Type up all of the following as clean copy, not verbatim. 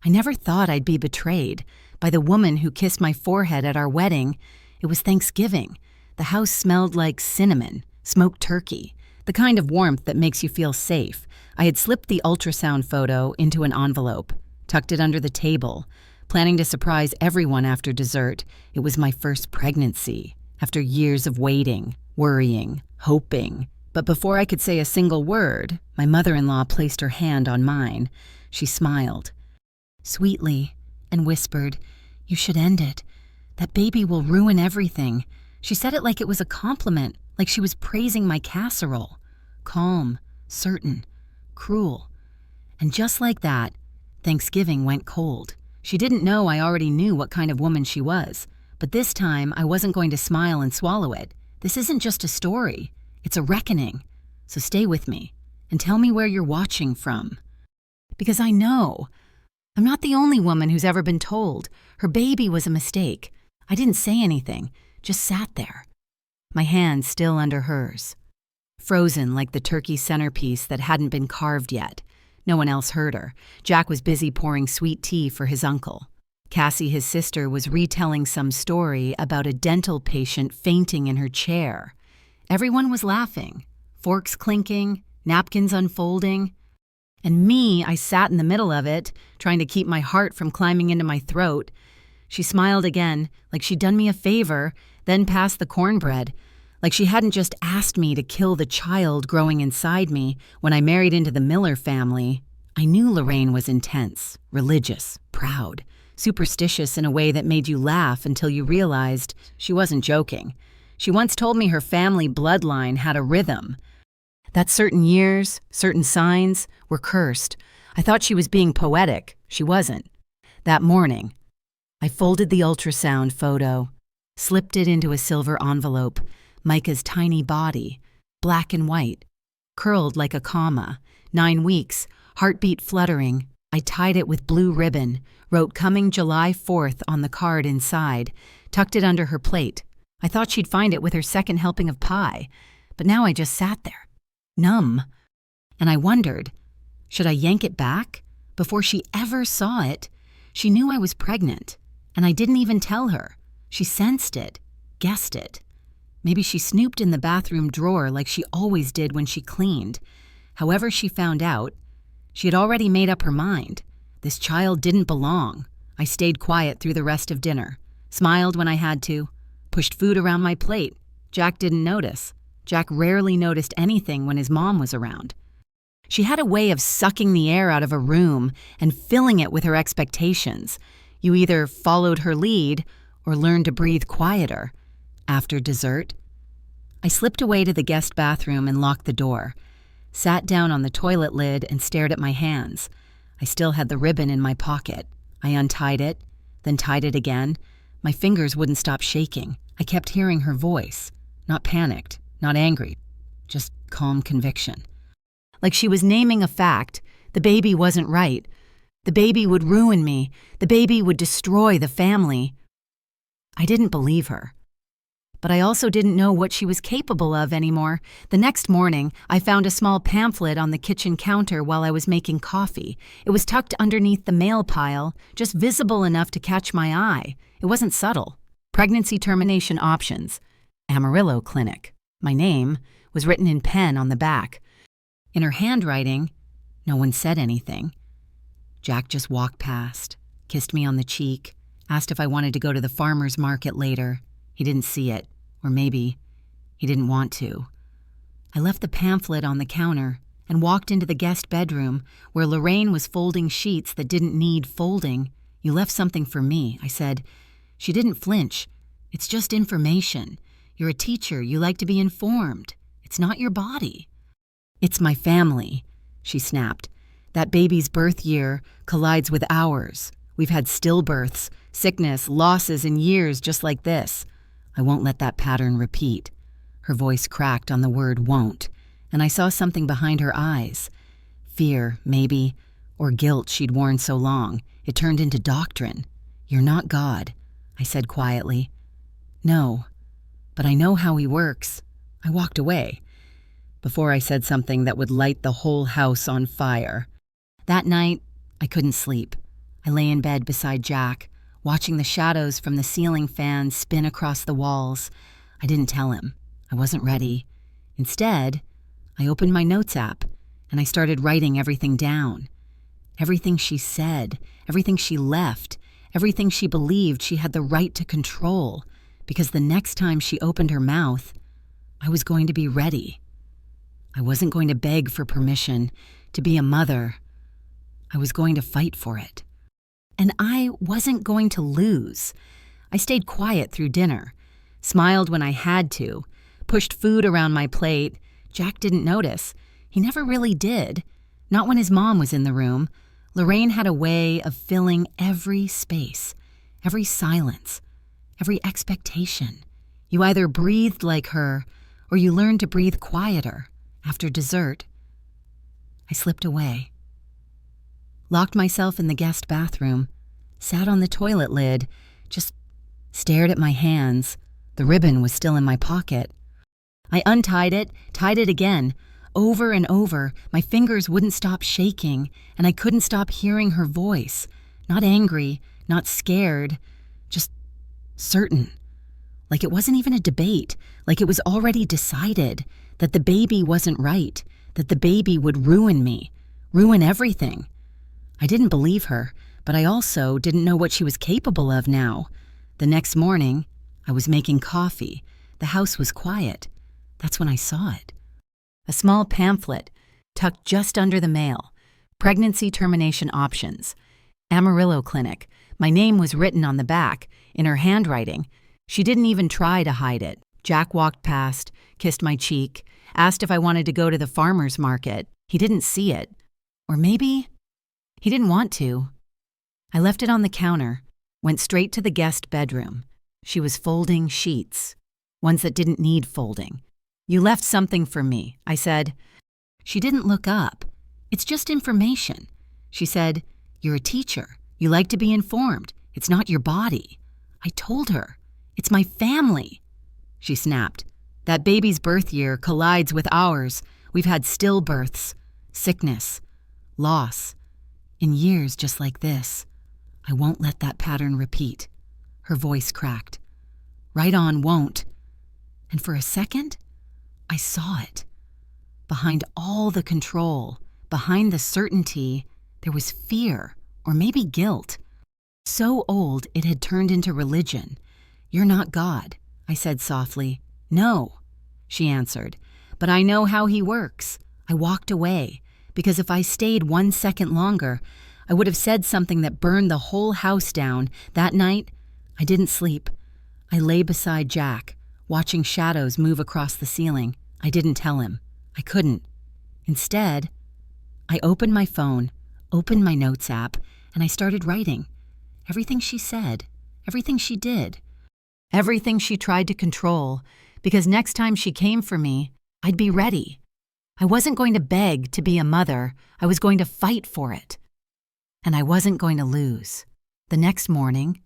I never thought I'd be betrayed by the woman who kissed my forehead at our wedding. It was Thanksgiving. The house smelled like cinnamon, smoked turkey, the kind of warmth that makes you feel safe. I had slipped the ultrasound photo into an envelope, tucked it under the table, planning to surprise everyone after dessert. It was my first pregnancy, after years of waiting, worrying, hoping. But before I could say a single word, my mother-in-law placed her hand on mine. She smiled sweetly and whispered, "You should end it. That baby will ruin everything." She said it like it was a compliment, like she was praising my casserole. Calm, certain, cruel. And just like that, Thanksgiving went cold. She didn't know I already knew what kind of woman she was. But this time, I wasn't going to smile and swallow it. This isn't just a story. It's a reckoning. So stay with me and tell me where you're watching from. Because I know I'm not the only woman who's ever been told her baby was a mistake. I didn't say anything, just sat there, my hand still under hers, frozen like the turkey centerpiece that hadn't been carved yet. No one else heard her. Jack was busy pouring sweet tea for his uncle. Cassie, his sister, was retelling some story about a dental patient fainting in her chair. Everyone was laughing, forks clinking, napkins unfolding. And me, I sat in the middle of it, trying to keep my heart from climbing into my throat. She smiled again, like she'd done me a favor, then passed the cornbread, like she hadn't just asked me to kill the child growing inside me when I married into the Miller family. I knew Lorraine was intense, religious, proud, superstitious in a way that made you laugh until you realized she wasn't joking. She once told me her family bloodline had a rhythm, that certain years, certain signs were cursed. I thought she was being poetic. She wasn't. That morning, I folded the ultrasound photo, slipped it into a silver envelope, Micah's tiny body, black and white, curled like a comma, 9 weeks, heartbeat fluttering. I tied it with blue ribbon, wrote "Coming July 4th" on the card inside, tucked it under her plate. I thought she'd find it with her second helping of pie, but now I just sat there, numb. And I wondered, should I yank it back? Before she ever saw it, she knew I was pregnant, and I didn't even tell her. She sensed it, guessed it. Maybe she snooped in the bathroom drawer like she always did when she cleaned. However she found out, she had already made up her mind. This child didn't belong. I stayed quiet through the rest of dinner, smiled when I had to, pushed food around my plate. Jack didn't notice. Jack rarely noticed anything when his mom was around. She had a way of sucking the air out of a room and filling it with her expectations. You either followed her lead or learned to breathe quieter. After dessert, I slipped away to the guest bathroom and locked the door, sat down on the toilet lid and stared at my hands. I still had the ribbon in my pocket. I untied it, then tied it again. My fingers wouldn't stop shaking. I kept hearing her voice, not panicked, not angry, just calm conviction. Like she was naming a fact. The baby wasn't right. The baby would ruin me. The baby would destroy the family. I didn't believe her. But I also didn't know what she was capable of anymore. The next morning, I found a small pamphlet on the kitchen counter while I was making coffee. It was tucked underneath the mail pile, just visible enough to catch my eye. It wasn't subtle. Pregnancy termination options. Amarillo Clinic. My name was written in pen on the back. In her handwriting, no one said anything. Jack just walked past, kissed me on the cheek, asked if I wanted to go to the farmer's market later. He didn't see it, or maybe he didn't want to. I left the pamphlet on the counter and walked into the guest bedroom where Lorraine was folding sheets that didn't need folding. "You left something for me," I said. She didn't flinch. "It's just information. You're a teacher. You like to be informed. It's not your body." "It's my family," she snapped. "That baby's birth year collides with ours. We've had stillbirths, sickness, losses in years just like this. I won't let that pattern repeat." Her voice cracked on the word "won't," and I saw something behind her eyes. Fear, maybe, or guilt she'd worn so long. It turned into doctrine. "You're not God," I said quietly. "No, but I know how he works." I walked away before I said something that would light the whole house on fire. That night, I couldn't sleep. I lay in bed beside Jack, watching the shadows from the ceiling fan spin across the walls. I didn't tell him. I wasn't ready. Instead, I opened my notes app and I started writing everything down. Everything she said, everything she left, everything she believed she had the right to control, because the next time she opened her mouth, I was going to be ready. I wasn't going to beg for permission to be a mother. I was going to fight for it. And I wasn't going to lose. I stayed quiet through dinner, smiled when I had to, pushed food around my plate. Jack didn't notice. He never really did. Not when his mom was in the room. Lorraine had a way of filling every space, every silence, every expectation. You either breathed like her, or you learned to breathe quieter. After dessert, I slipped away. Locked myself in the guest bathroom, sat on the toilet lid, just stared at my hands. The ribbon was still in my pocket. I untied it, tied it again. Over and over, my fingers wouldn't stop shaking, and I couldn't stop hearing her voice. Not angry, not scared, just certain. Like it wasn't even a debate, like it was already decided that the baby wasn't right, that the baby would ruin me, ruin everything. I didn't believe her, but I also didn't know what she was capable of now. The next morning, I was making coffee. The house was quiet. That's when I saw it. A small pamphlet tucked just under the mail. Pregnancy termination options. Amarillo Clinic. My name was written on the back, in her handwriting. She didn't even try to hide it. Jack walked past, kissed my cheek, asked if I wanted to go to the farmer's market. He didn't see it. Or maybe he didn't want to. I left it on the counter, went straight to the guest bedroom. She was folding sheets, ones that didn't need folding. "You left something for me," I said. She didn't look up. "It's just information." She said, "You're a teacher. You like to be informed. It's not your body." I told her, "It's my family." She snapped. "That baby's birth year collides with ours. We've had stillbirths, sickness, loss, in years just like this. I won't let that pattern repeat." Her voice cracked. "Right on, won't." And for a second, I saw it. Behind all the control, behind the certainty, there was fear, or maybe guilt. So old it had turned into religion. "You're not God," I said softly. "No," she answered, "but I know how he works." I walked away, because if I stayed 1 second longer, I would have said something that burned the whole house down. That night, I didn't sleep. I lay beside Jack, watching shadows move across the ceiling. I didn't tell him. I couldn't. Instead, I opened my phone, opened my notes app, and I started writing. Everything she said, everything she did, everything she tried to control, because next time she came for me, I'd be ready. I wasn't going to beg to be a mother. I was going to fight for it. And I wasn't going to lose. The next morning,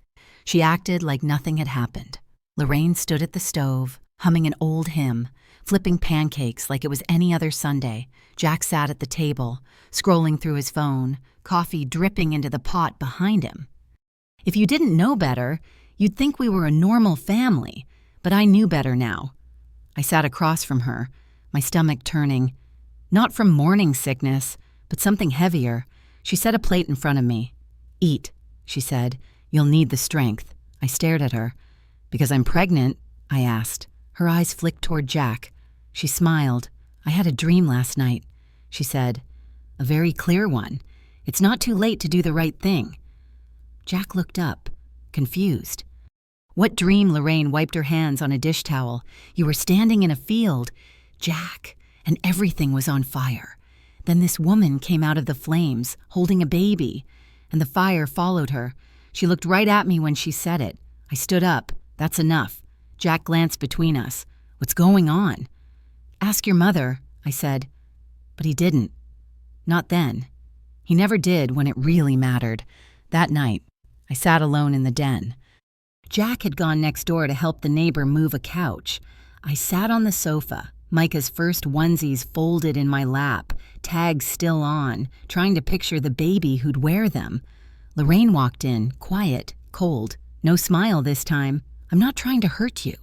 she acted like nothing had happened. Lorraine stood at the stove, humming an old hymn, flipping pancakes like it was any other Sunday. Jack sat at the table, scrolling through his phone, coffee dripping into the pot behind him. If you didn't know better, you'd think we were a normal family, but I knew better now. I sat across from her, my stomach turning, not from morning sickness, but something heavier. She set a plate in front of me. "Eat," she said. "You'll need the strength." I stared at her. "Because I'm pregnant?" I asked. Her eyes flicked toward Jack. She smiled. "I had a dream last night," she said. "A very clear one. It's not too late to do the right thing." Jack looked up, confused. "What dream?" Lorraine wiped her hands on a dish towel. "You were standing in a field, Jack, and everything was on fire. Then this woman came out of the flames, holding a baby, and the fire followed her. She looked right at me when she said it. I stood up. That's enough." Jack glanced between us. "What's going on?" "Ask your mother," I said. But he didn't. Not then. He never did when it really mattered. That night, I sat alone in the den. Jack had gone next door to help the neighbor move a couch. I sat on the sofa, Micah's first onesies folded in my lap, tags still on, trying to picture the baby who'd wear them. Lorraine walked in, quiet, cold, no smile this time. "I'm not trying to hurt you,"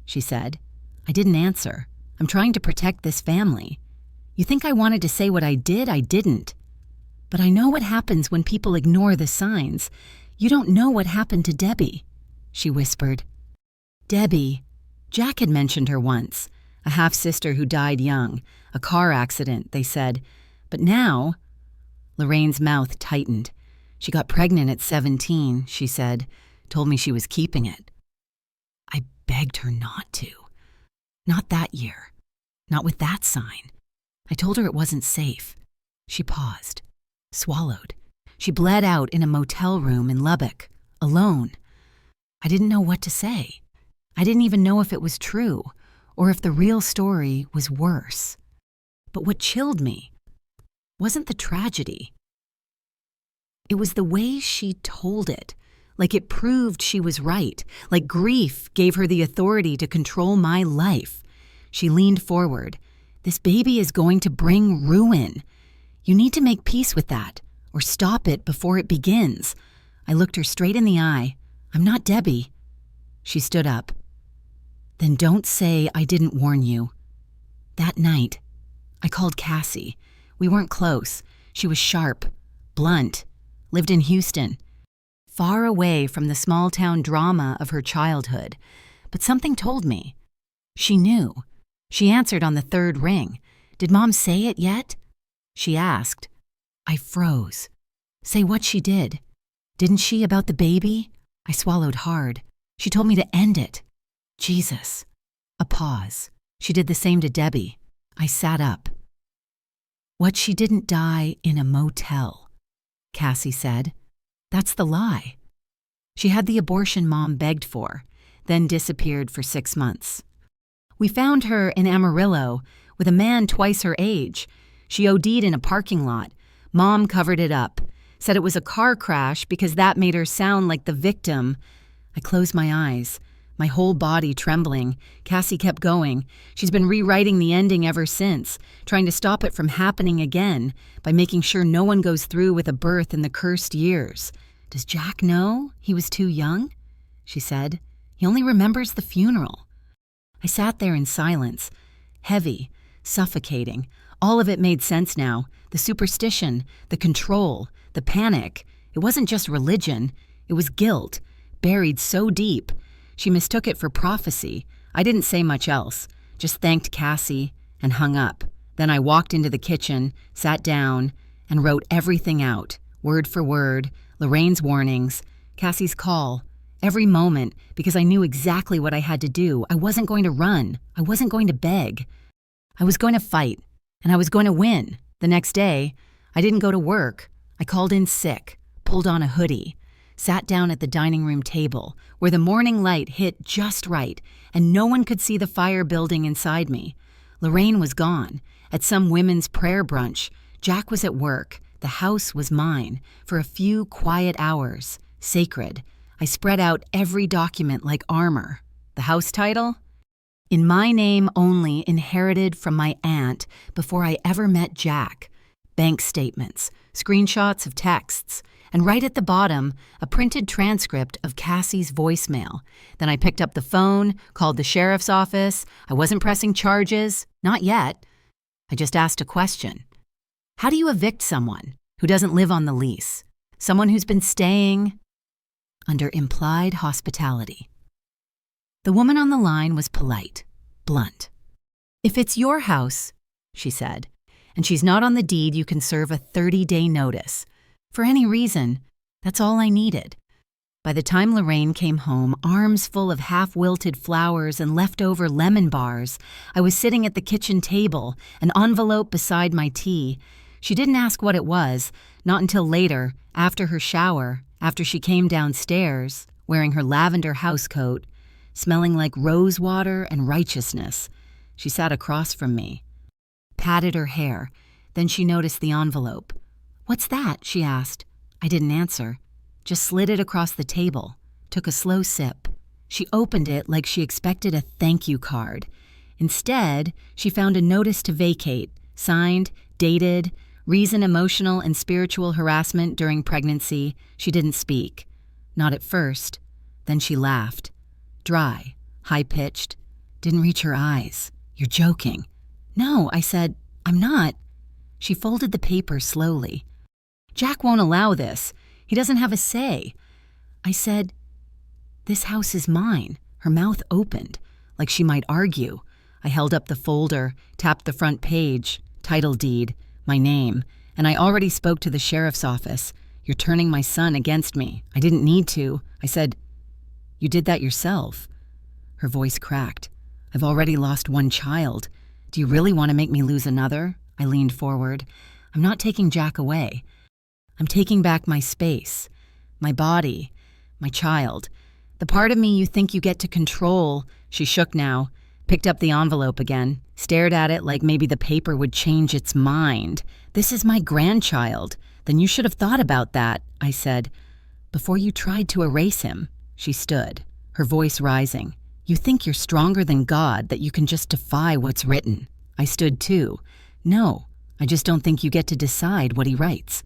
she said. I didn't answer. "I'm trying to protect this family. You think I wanted to say what I did? I didn't. But I know what happens when people ignore the signs. You don't know what happened to Debbie," she whispered. Debbie. Jack had mentioned her once. A half-sister who died young. A car accident, they said. But now... Lorraine's mouth tightened. "She got pregnant at 17, she said. Told me she was keeping it. I begged her not to. Not that year. Not with that sign. I told her it wasn't safe." She paused. Swallowed. She bled out in a motel room in Lubbock. Alone. I didn't know what to say. I didn't even know if it was true, or if the real story was worse. But what chilled me wasn't the tragedy. It was the way she told it, like it proved she was right, like grief gave her the authority to control my life. She leaned forward. "This baby is going to bring ruin. You need to make peace with that, or stop it before it begins." I looked her straight in the eye. "I'm not Debbie." She stood up. "Then don't say I didn't warn you." That night, I called Cassie. We weren't close. She was sharp, blunt, lived in Houston, far away from the small-town drama of her childhood. But something told me. She knew. She answered on the third ring. "Did Mom say it yet?" she asked. I froze. Say what she did. Didn't she about the baby? I swallowed hard. She told me to end it. Jesus. A pause. She did the same to Debbie. I sat up. "What, she didn't die in a motel," Cassie said. "That's the lie. She had the abortion Mom begged for, then disappeared for 6 months. We found her in Amarillo with a man twice her age. She OD'd in a parking lot. Mom covered it up, said it was a car crash because that made her sound like the victim." I closed my eyes, my whole body trembling. Cassie kept going. She's been rewriting the ending ever since, trying to stop it from happening again by making sure no one goes through with a birth in the cursed years. "Does Jack know he was too young?" she said. "He only remembers the funeral." I sat there in silence, heavy, suffocating. All of it made sense now. The superstition, the control, the panic. It wasn't just religion. It was guilt, buried so deep. She mistook it for prophecy. I didn't say much else, just thanked Cassie and hung up. Then I walked into the kitchen, sat down, and wrote everything out, word for word, Lorraine's warnings, Cassie's call, every moment, because I knew exactly what I had to do. I wasn't going to run. I wasn't going to beg. I was going to fight, and I was going to win. The next day, I didn't go to work. I called in sick, pulled on a hoodie, sat down at the dining room table where the morning light hit just right and no one could see the fire building inside me. Lorraine was gone, at some women's prayer brunch. Jack was at work. The house was mine for a few quiet hours, sacred. I spread out every document like armor. The house title? "In my name only, inherited from my aunt before I ever met Jack." Bank statements, screenshots of texts, and right at the bottom, a printed transcript of Cassie's voicemail. Then I picked up the phone, called the sheriff's office. I wasn't pressing charges, not yet. I just asked a question. How do you evict someone who doesn't live on the lease? Someone who's been staying under implied hospitality. The woman on the line was polite, blunt. "If it's your house," she said, "and she's not on the deed, you can serve a 30-day notice. For any reason, that's all I needed." By the time Lorraine came home, arms full of half-wilted flowers and leftover lemon bars, I was sitting at the kitchen table, an envelope beside my tea. She didn't ask what it was, not until later, after her shower, after she came downstairs, wearing her lavender housecoat, smelling like rose water and righteousness. She sat across from me, patted her hair. Then she noticed the envelope. "What's that?" she asked. I didn't answer, just slid it across the table, took a slow sip. She opened it like she expected a thank you card. Instead, she found a notice to vacate, signed, dated, Reason, emotional, and spiritual harassment during pregnancy, she didn't speak. Not at first. Then she laughed. Dry, high-pitched, didn't reach her eyes. You're joking. No, I said, I'm not. She folded the paper slowly. Jack won't allow this. He doesn't have a say. I said, this house is mine. Her mouth opened, like she might argue. I held up the folder, tapped the front page, title deed, my name, and I already spoke to the sheriff's office. You're turning my son against me. I didn't need to. I said, you did that yourself. Her voice cracked. I've already lost one child. Do you really want to make me lose another? I leaned forward. I'm not taking Jack away. I'm taking back my space, my body, my child. The part of me you think you get to control. She shook now, picked up the envelope again, stared at it like maybe the paper would change its mind. This is my grandchild. Then you should have thought about that, I said. Before you tried to erase him. She stood, her voice rising. You think you're stronger than God, that you can just defy what's written. I stood too. No, I just don't think you get to decide what he writes.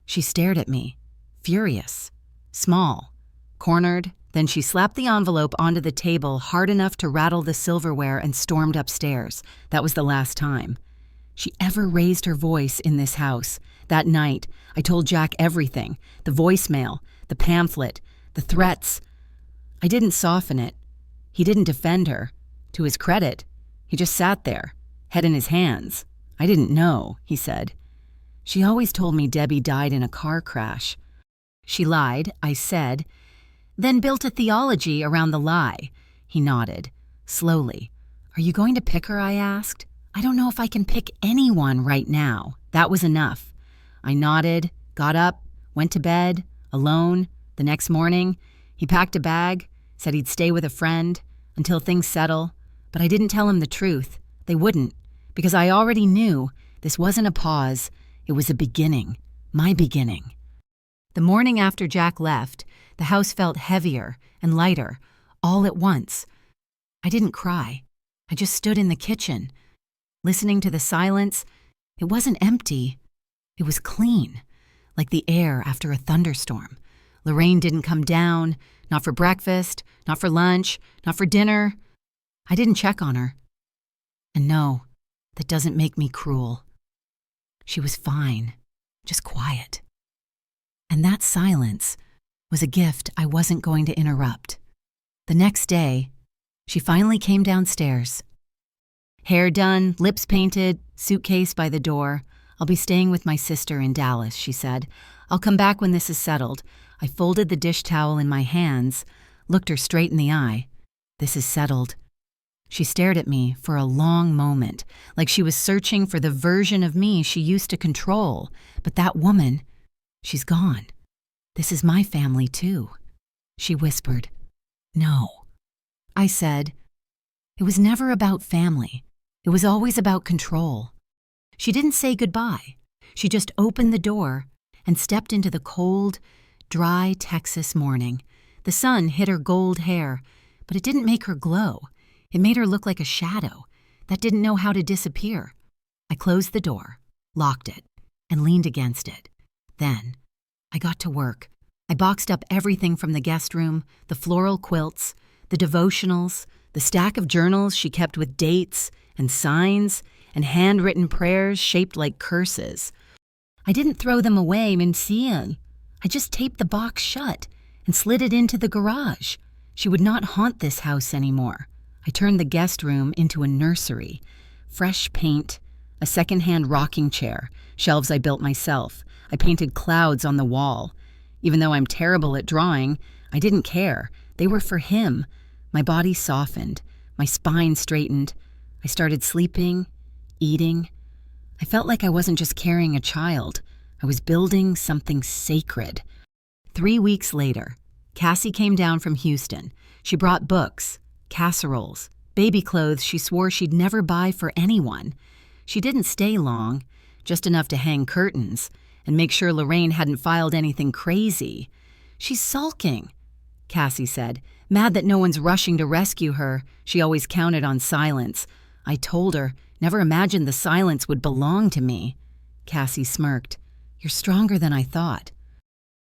She stared at me, furious, small, cornered. Then she slapped the envelope onto the table hard enough to rattle the silverware and stormed upstairs. That was the last time she ever raised her voice in this house. That night, I told Jack everything, the voicemail, the pamphlet, the threats. I didn't soften it. He didn't defend her. To his credit, he just sat there, head in his hands. I didn't know, he said. She always told me Debbie died in a car crash. She lied, I said, then built a theology around the lie. He nodded, slowly. Are you going to pick her, I asked. I don't know if I can pick anyone right now. That was enough. I nodded, got up, went to bed, alone. The next morning, he packed a bag, said he'd stay with a friend until things settle, but I didn't tell him the truth. They wouldn't, because I already knew this wasn't a pause, it was a beginning, my beginning. The morning after Jack left, the house felt heavier and lighter, all at once. I didn't cry. I just stood in the kitchen, listening to the silence. It wasn't empty. It was clean, like the air after a thunderstorm. Lorraine didn't come down, not for breakfast, not for lunch, not for dinner. I didn't check on her. And no, that doesn't make me cruel. She was fine, just quiet. And that silence was a gift I wasn't going to interrupt. The next day, she finally came downstairs. Hair done, lips painted, suitcase by the door. I'll be staying with my sister in Dallas, she said. I'll come back when this is settled. I folded the dish towel in my hands, looked her straight in the eye. This is settled. She stared at me for a long moment, like she was searching for the version of me she used to control. But that woman, she's gone. This is my family too. She whispered, No. I said, it was never about family. It was always about control. She didn't say goodbye. She just opened the door and stepped into the cold, dry Texas morning. The sun hit her gold hair, but it didn't make her glow. It made her look like a shadow that didn't know how to disappear. I closed the door, locked it, and leaned against it. Then, I got to work. I boxed up everything from the guest room, the floral quilts, the devotionals, the stack of journals she kept with dates and signs and handwritten prayers shaped like curses. I didn't throw them away, Mimsien. I just taped the box shut and slid it into the garage. She would not haunt this house anymore. I turned the guest room into a nursery. Fresh paint, a second-hand rocking chair, shelves I built myself. I painted clouds on the wall. Even though I'm terrible at drawing, I didn't care. They were for him. My body softened. My spine straightened. I started sleeping, eating. I felt like I wasn't just carrying a child. I was building something sacred. 3 weeks later, Cassie came down from Houston. She brought books, casseroles, baby clothes she swore she'd never buy for anyone. She didn't stay long, just enough to hang curtains and make sure Lorraine hadn't filed anything crazy. She's sulking, Cassie said, mad that no one's rushing to rescue her. She always counted on silence. I told her, never imagined the silence would belong to me. Cassie smirked. You're stronger than I thought.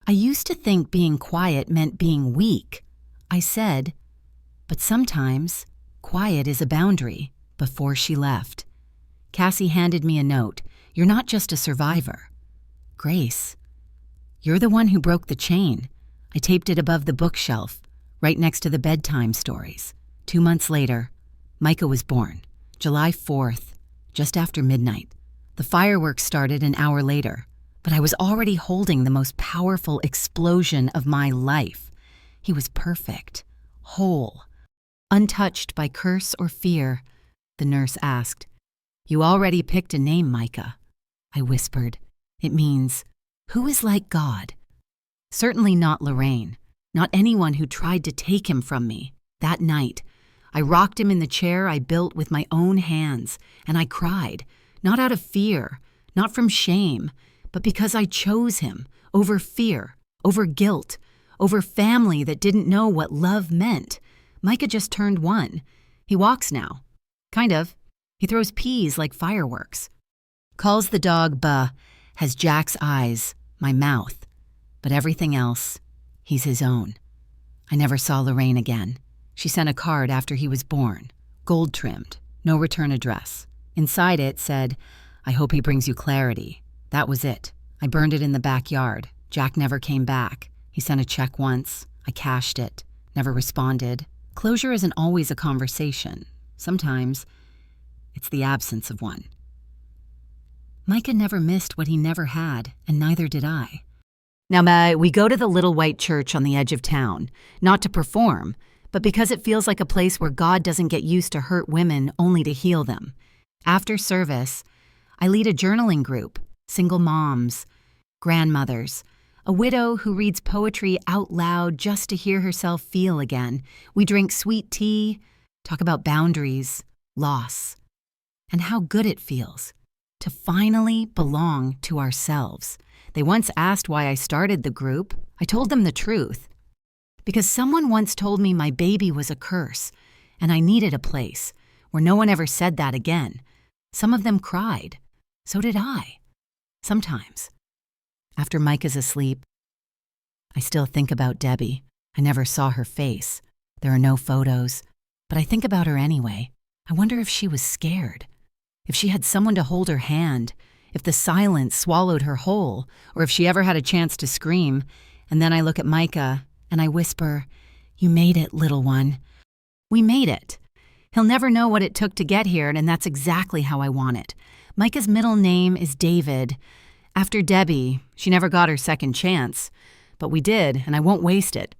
I used to think being quiet meant being weak. I said, but sometimes quiet is a boundary, before she left. Cassie handed me a note. You're not just a survivor. Grace, you're the one who broke the chain. I taped it above the bookshelf, right next to the bedtime stories. 2 months later, Micah was born, July 4th, just after midnight. The fireworks started an hour later, but I was already holding the most powerful explosion of my life. He was perfect, whole, untouched by curse or fear. The nurse asked, You already picked a name, Micah. I whispered. It means, who is like God? Certainly not Lorraine, not anyone who tried to take him from me. That night, I rocked him in the chair I built with my own hands, and I cried, not out of fear, not from shame, but because I chose him over fear, over guilt, over family that didn't know what love meant. Micah just turned 1. He walks now. Kind of. He throws peas like fireworks. Calls the dog Buh, has Jack's eyes, my mouth. But everything else, he's his own. I never saw Lorraine again. She sent a card after he was born, gold-trimmed, no return address. Inside it said, I hope he brings you clarity. That was it. I burned it in the backyard. Jack never came back. He sent a check once. I cashed it. Never responded. Closure isn't always a conversation. Sometimes it's the absence of one. Micah never missed what he never had, and neither did I. Now, we go to the little white church on the edge of town, not to perform, but because it feels like a place where God doesn't get used to hurt women only to heal them. After service, I lead a journaling group, single moms, grandmothers, a widow who reads poetry out loud just to hear herself feel again. We drink sweet tea, talk about boundaries, loss, and how good it feels to finally belong to ourselves. They once asked why I started the group. I told them the truth. Because someone once told me my baby was a curse, and I needed a place where no one ever said that again. Some of them cried. So did I. Sometimes. After Micah's asleep, I still think about Debbie. I never saw her face. There are no photos, but I think about her anyway. I wonder if she was scared, if she had someone to hold her hand, if the silence swallowed her whole, or if she ever had a chance to scream. And then I look at Micah and I whisper, You made it, little one. We made it. He'll never know what it took to get here, and that's exactly how I want it. Micah's middle name is David. After Debbie, she never got her second chance. But we did, and I won't waste it.